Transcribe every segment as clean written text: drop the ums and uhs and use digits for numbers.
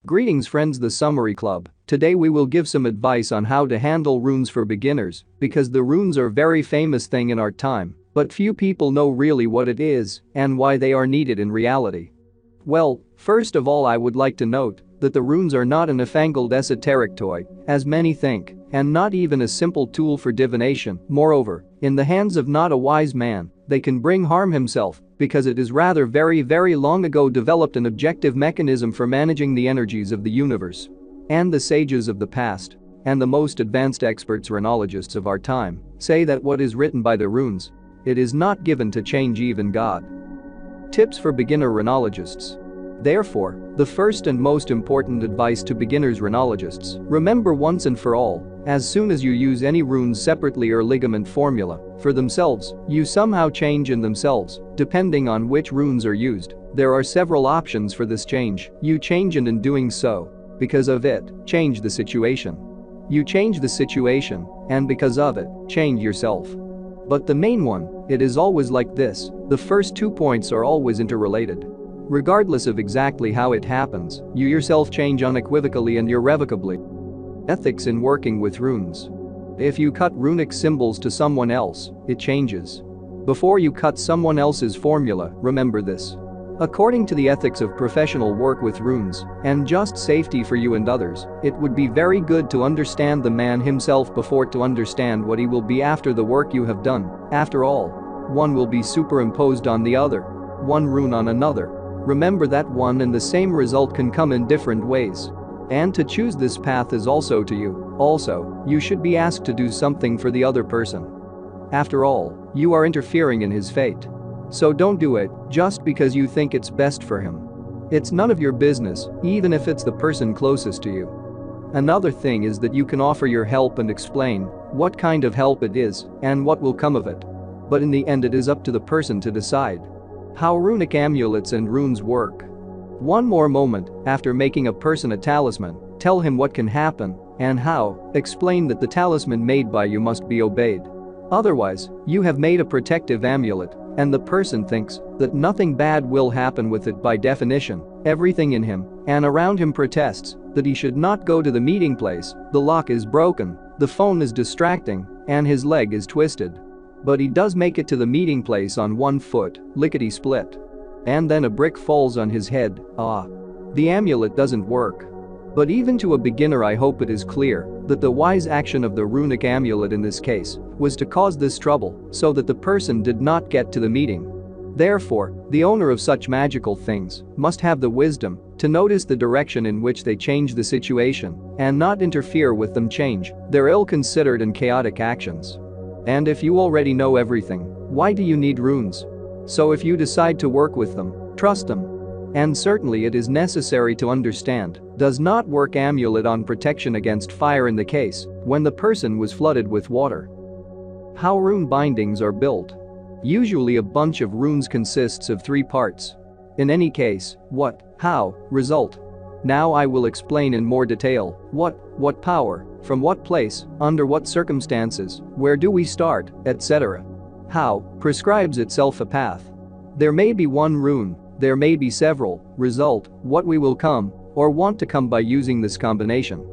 Greetings friends, the Summary Club. Today we will give some advice on how to handle runes for beginners, because the runes are very famous thing in our time, but few people know really what it is and why they are needed in reality. Well, first of all I would like to note that the runes are not a newfangled esoteric toy, as many think, and not even a simple tool for divination. Moreover, in the hands of not a wise man, they can bring harm himself, because it is rather very long ago developed an objective mechanism for managing the energies of the universe. And the sages of the past, and the most advanced experts runologists of our time, say that what is written by the runes, it is not given to change even God. Tips for beginner runologists. Therefore, the first and most important advice to beginners runologists: remember once and for all, as soon as you use any runes separately or ligament formula for themselves, you somehow change in themselves, depending on which runes are used. There are several options for this change. You change, and in doing so, because of it, change the situation. You change the situation, and because of it, change yourself. But the main one, it is always like this: the first 2 points are always interrelated. Regardless of exactly how it happens, you yourself change unequivocally and irrevocably. Ethics in working with runes. If you cut runic symbols to someone else, it changes. Before you cut someone else's formula, remember this. According to the ethics of professional work with runes, and just safety for you and others, it would be very good to understand the man himself before to understand what he will be after the work you have done. After all, one will be superimposed on the other, one rune on another. Remember that one and the same result can come in different ways. And to choose this path is also to you. Also, you should be asked to do something for the other person. After all, you are interfering in his fate. So don't do it just because you think it's best for him. It's none of your business, even if it's the person closest to you. Another thing is that you can offer your help and explain what kind of help it is and what will come of it. But in the end, it is up to the person to decide. How runic amulets and runes work. One more moment: after making a person a talisman, tell him what can happen and how. Explain that the talisman made by you must be obeyed. Otherwise, you have made a protective amulet, and the person thinks that nothing bad will happen with it. By definition, everything in him and around him protests that he should not go to the meeting place. The lock is broken, the phone is distracting, and his leg is twisted. But he does make it to the meeting place on 1 foot, lickety-split. And then a brick falls on his head. The amulet doesn't work. But even to a beginner, I hope it is clear that the wise action of the runic amulet in this case was to cause this trouble so that the person did not get to the meeting. Therefore, the owner of such magical things must have the wisdom to notice the direction in which they change the situation and not interfere with them change their ill-considered and chaotic actions. And if you already know everything, why do you need runes? So if you decide to work with them, trust them. And certainly it is necessary to understand, does not work amulet on protection against fire in the case when the person was flooded with water. How rune bindings are built. Usually a bunch of runes consists of 3 parts. In any case, what, how, result. Now I will explain in more detail what power, from what place, under what circumstances, where do we start, etc. How prescribes itself a path. There may be one rune, there may be several. Result, what we will come or want to come by using this combination.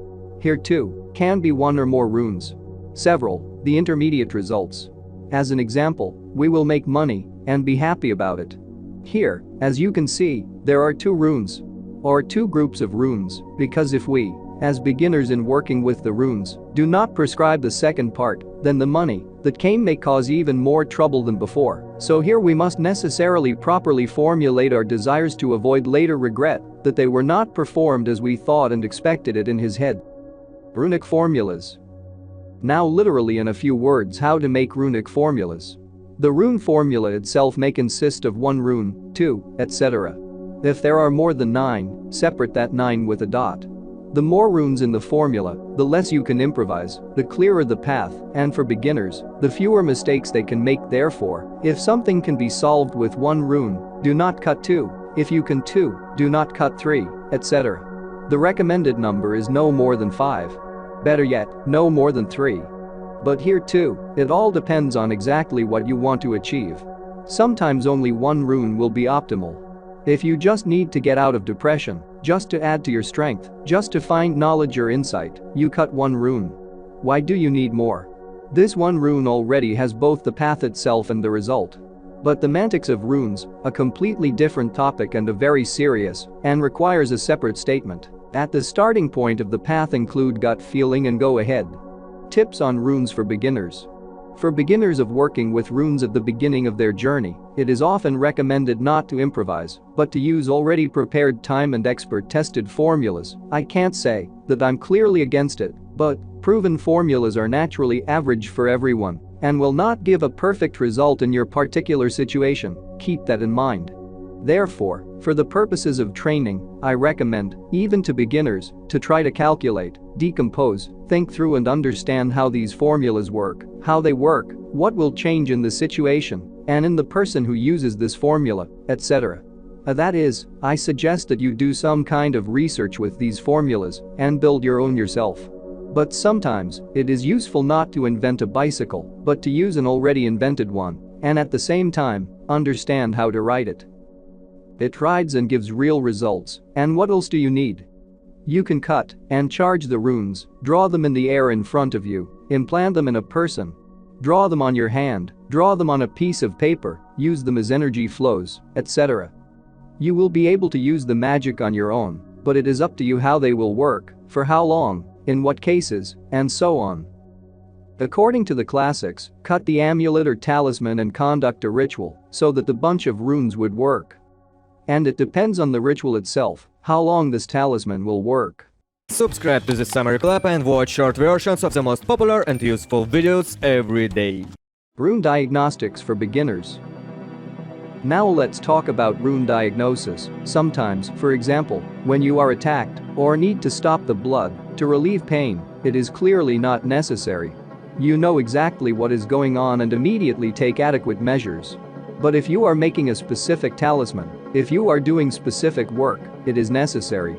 Here too, can be one or more runes. Several, the intermediate results. As an example, we will make money and be happy about it. Here, as you can see, there are 2 runes. Or 2 groups of runes, because if we, as beginners in working with the runes, do not prescribe the second part, then the money that came may cause even more trouble than before. So here we must necessarily properly formulate our desires to avoid later regret that they were not performed as we thought and expected it in his head. Runic formulas. Now literally in a few words, how to make runic formulas. The rune formula itself may consist of 1 rune, 2, etc. If there are more than 9, separate that 9 with a dot. The more runes in the formula, the less you can improvise, the clearer the path, and for beginners, the fewer mistakes they can make. Therefore, if something can be solved with 1 rune, do not cut 2. If you can 2, do not cut 3, etc. The recommended number is no more than 5. Better yet, no more than 3. But here too, it all depends on exactly what you want to achieve. Sometimes only 1 rune will be optimal. If you just need to get out of depression, Just to add to your strength, just to find knowledge or insight, you cut one rune. Why do you need more? This one rune already has both the path itself and the result. But the semantics of runes, a completely different topic and a very serious, and requires a separate statement. At the starting point of the path include gut feeling and go ahead. Tips on runes for beginners. For beginners of working with runes at the beginning of their journey, it is often recommended not to improvise, but to use already prepared time and expert-tested formulas. I can't say that I'm clearly against it, but proven formulas are naturally average for everyone and will not give a perfect result in your particular situation. Keep that in mind. Therefore, for the purposes of training, I recommend, even to beginners, to try to calculate, decompose, think through and understand how these formulas work, how they work, what will change in the situation and in the person who uses this formula, etc. That is, I suggest that you do some kind of research with these formulas and build your own yourself. But sometimes, it is useful not to invent a bicycle, but to use an already invented one, and at the same time, understand how to ride it. It rides and gives real results, and what else do you need? You can cut and charge the runes, draw them in the air in front of you, implant them in a person. Draw them on your hand, draw them on a piece of paper, use them as energy flows, etc. You will be able to use the magic on your own, but it is up to you how they will work, for how long, in what cases, and so on. According to the classics, cut the amulet or talisman and conduct a ritual so that the bunch of runes would work. And it depends on the ritual itself, how long this talisman will work. Subscribe to the Summary Club and watch short versions of the most popular and useful videos every day. Rune diagnostics for beginners. Now let's talk about rune diagnosis. Sometimes, for example, when you are attacked or need to stop the blood to relieve pain, it is clearly not necessary. You know exactly what is going on and immediately take adequate measures. But if you are making a specific talisman, if you are doing specific work, it is necessary.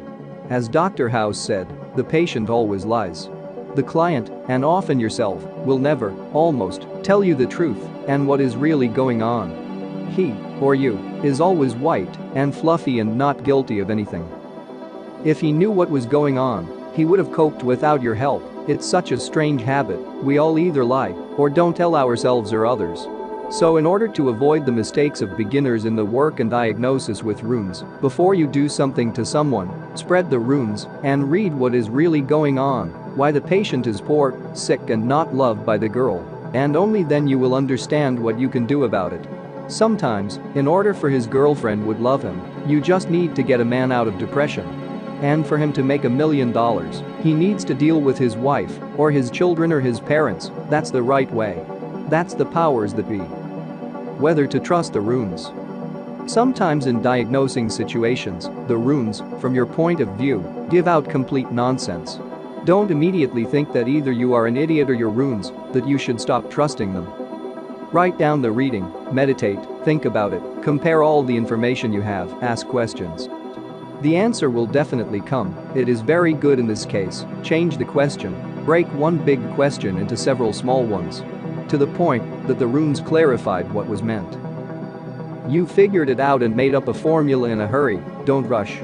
As Dr. House said, the patient always lies. The client, and often yourself, will never, almost, tell you the truth and what is really going on. He, or you, is always white and fluffy and not guilty of anything. If he knew what was going on, he would have coped without your help. It's such a strange habit, we all either lie or don't tell ourselves or others. So in order to avoid the mistakes of beginners in the work and diagnosis with runes, before you do something to someone, spread the runes and read what is really going on, why the patient is poor, sick and not loved by the girl, and only then you will understand what you can do about it. Sometimes, in order for his girlfriend would love him, you just need to get a man out of depression. And for him to make $1 million, he needs to deal with his wife, or his children or his parents. That's the right way. That's the powers that be. Whether to trust the runes. Sometimes in diagnosing situations, the runes, from your point of view, give out complete nonsense. Don't immediately think that either you are an idiot or your runes, that you should stop trusting them. Write down the reading, meditate, think about it, compare all the information you have, ask questions. The answer will definitely come. It is very good in this case. Change the question. Break one big question into several small ones. To the point that the runes clarified what was meant. You figured it out and made up a formula in a hurry. Don't rush.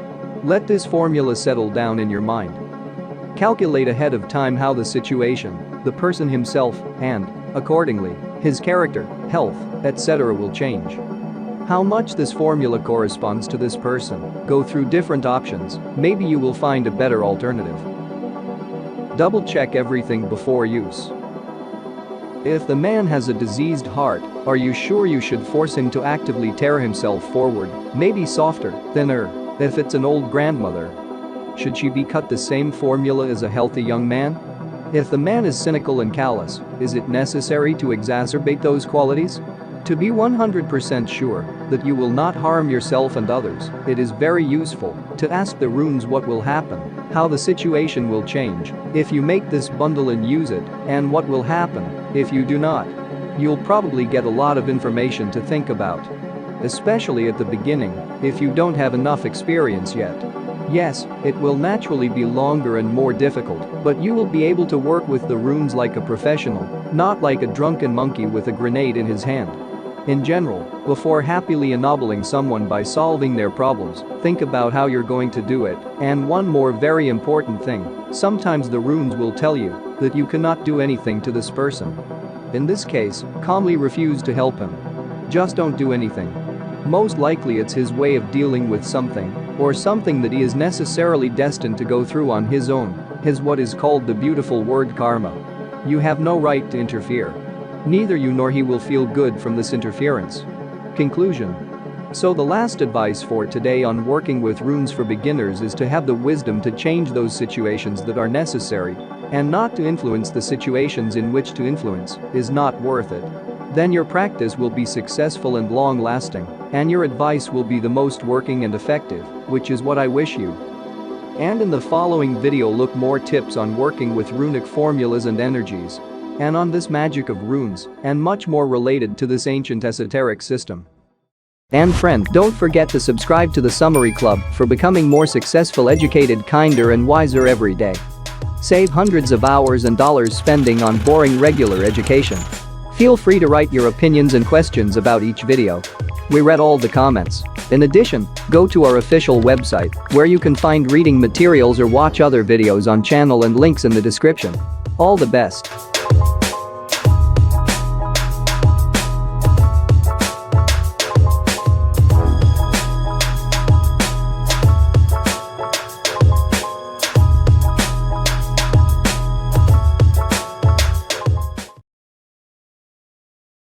Let this formula settle down in your mind. Calculate ahead of time how the situation, the person himself, and, accordingly, his character, health, etc. will change. How much this formula corresponds to this person. Go through different options, maybe you will find a better alternative. Double check everything before use. If the man has a diseased heart, are you sure you should force him to actively tear himself forward, maybe softer, thinner? If it's an old grandmother, should she be cut the same formula as a healthy young man? If the man is cynical and callous, is it necessary to exacerbate those qualities? To be 100% sure that you will not harm yourself and others, it is very useful to ask the runes what will happen, how the situation will change if you make this bundle and use it, and what will happen if you do not. You'll probably get a lot of information to think about. Especially at the beginning, if you don't have enough experience yet. Yes, it will naturally be longer and more difficult, but you will be able to work with the runes like a professional, not like a drunken monkey with a grenade in his hand. In general, before happily ennobling someone by solving their problems, think about how you're going to do it, and one more very important thing, sometimes the runes will tell you that you cannot do anything to this person. In this case, calmly refuse to help him. Just don't do anything. Most likely it's his way of dealing with something, or something that he is necessarily destined to go through on his own, his what is called the beautiful word karma. You have no right to interfere. Neither you nor he will feel good from this interference. Conclusion. So the last advice for today on working with runes for beginners is to have the wisdom to change those situations that are necessary, and not to influence the situations in which to influence is not worth it. Then your practice will be successful and long-lasting, and your advice will be the most working and effective, which is what I wish you. And in the following video look more tips on working with runic formulas and energies, and on this magic of runes, and much more related to this ancient esoteric system. And friend, don't forget to subscribe to the Summary Club for becoming more successful, educated, kinder and wiser every day. Save hundreds of hours and dollars spending on boring regular education. Feel free to write your opinions and questions about each video. We read all the comments. In addition, go to our official website, where you can find reading materials or watch other videos on channel and links in the description. All the best.